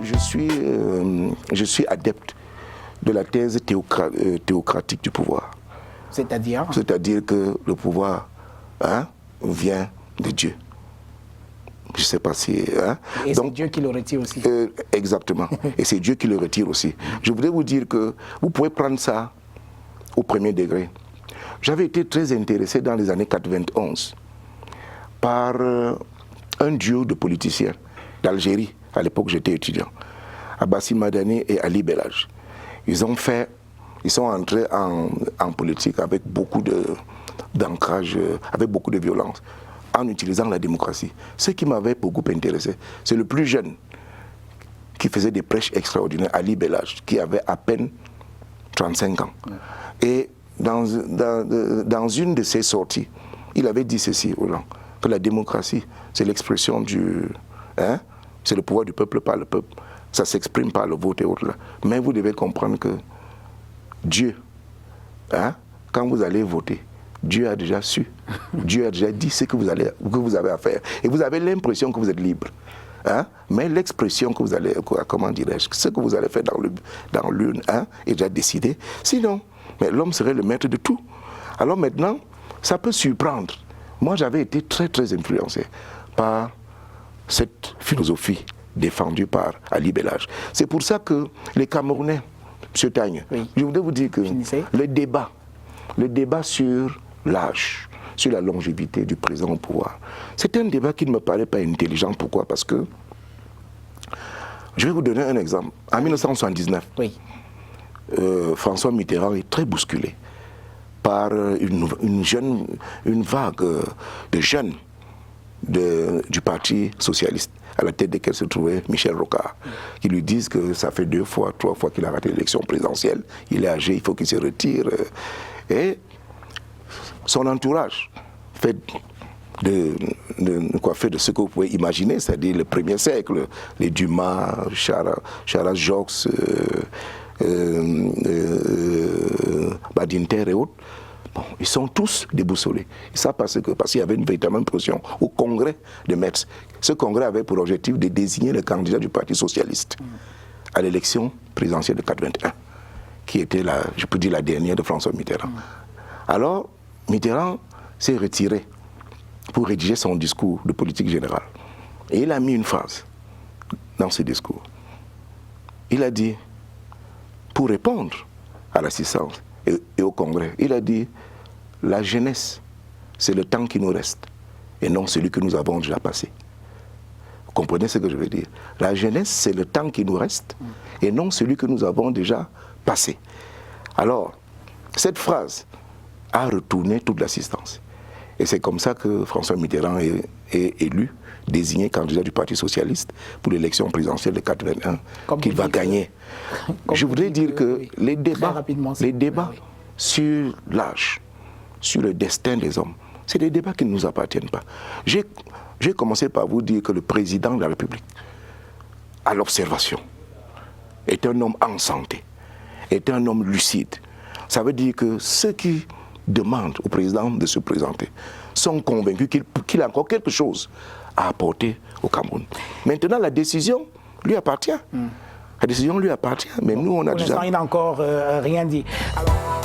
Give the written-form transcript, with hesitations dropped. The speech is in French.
je suis adepte de la thèse théocratique du pouvoir. C'est-à-dire? C'est-à-dire que le pouvoir vient de Dieu. Je ne sais pas si... Et c'est Dieu qui le retire aussi. Exactement. Et c'est Dieu qui le retire aussi. Je voudrais vous dire que vous pouvez prendre ça au premier degré. J'avais été très intéressé dans les années 91 par un duo de politiciens d'Algérie. À l'époque, j'étais étudiant. Abbassi Madani et Ali Belhaj. Ils sont entrés en politique avec beaucoup d'ancrage, avec beaucoup de violence, en utilisant la démocratie. Ce qui m'avait beaucoup intéressé, c'est le plus jeune qui faisait des prêches extraordinaires, Ali Belhaj, qui avait à peine 35 ans. Et dans une de ses sorties, il avait dit ceci aux gens, que la démocratie, c'est l'expression du... c'est le pouvoir du peuple par le peuple. Ça s'exprime par le vote et autres là. Mais vous devez comprendre que Dieu, quand vous allez voter, Dieu a déjà su, Dieu a déjà dit ce que vous avez à faire. Et vous avez l'impression que vous êtes libre. Mais l'expression que vous allez, comment dirais-je, ce que vous allez faire dans l'urne est déjà décidé. Sinon, mais l'homme serait le maître de tout. Alors maintenant, ça peut surprendre. Moi, j'avais été très, très influencé par cette philosophie défendue par Ali Belhaj. C'est pour ça que les Camerounais, M. Tagne, je voudrais vous dire que le débat sur l'âge, sur la longévité du président au pouvoir, c'est un débat qui ne me paraît pas intelligent. Pourquoi? Parce que, je vais vous donner un exemple. En 1979, François Mitterrand est très bousculé par une vague de jeunes du Parti socialiste, à la tête desquels se trouvait Michel Rocard, qui lui disent que ça fait 2 fois, 3 fois qu'il a raté l'élection présidentielle, il est âgé, il faut qu'il se retire. Et son entourage fait de ce que vous pouvez imaginer, c'est-à-dire le premier siècle, les Dumas, Chara Jox, Badinter et autres. Bon, ils sont tous déboussolés. Et ça parce qu'il y avait une véritable pression au congrès de Metz. Ce congrès avait pour objectif de désigner le candidat du Parti socialiste à l'élection présidentielle de 81, qui était, je peux dire, la dernière de François Mitterrand. Alors, Mitterrand s'est retiré pour rédiger son discours de politique générale. Et il a mis une phrase dans ce discours. Il a dit, pour répondre à l'assistance et au congrès, il a dit, la jeunesse, c'est le temps qui nous reste et non celui que nous avons déjà passé. Vous comprenez ce que je veux dire? La jeunesse, c'est le temps qui nous reste et non celui que nous avons déjà passé. Alors, cette phrase a retourné toute l'assistance. Et c'est comme ça que François Mitterrand est élu, désigné candidat du Parti socialiste pour l'élection présidentielle de 81, qu'il va gagner. Je voudrais dire que les débats sur l'âge, sur le destin des hommes, c'est des débats qui ne nous appartiennent pas. J'ai commencé par vous dire que le président de la République, à l'observation, est un homme en santé, est un homme lucide. Ça veut dire que ceux qui demandent au président de se présenter sont convaincus qu'il a encore quelque chose à apporter au Cameroun. Maintenant, la décision lui appartient. La décision lui appartient, mais nous, on a déjà... Il n'a encore rien dit. Alors...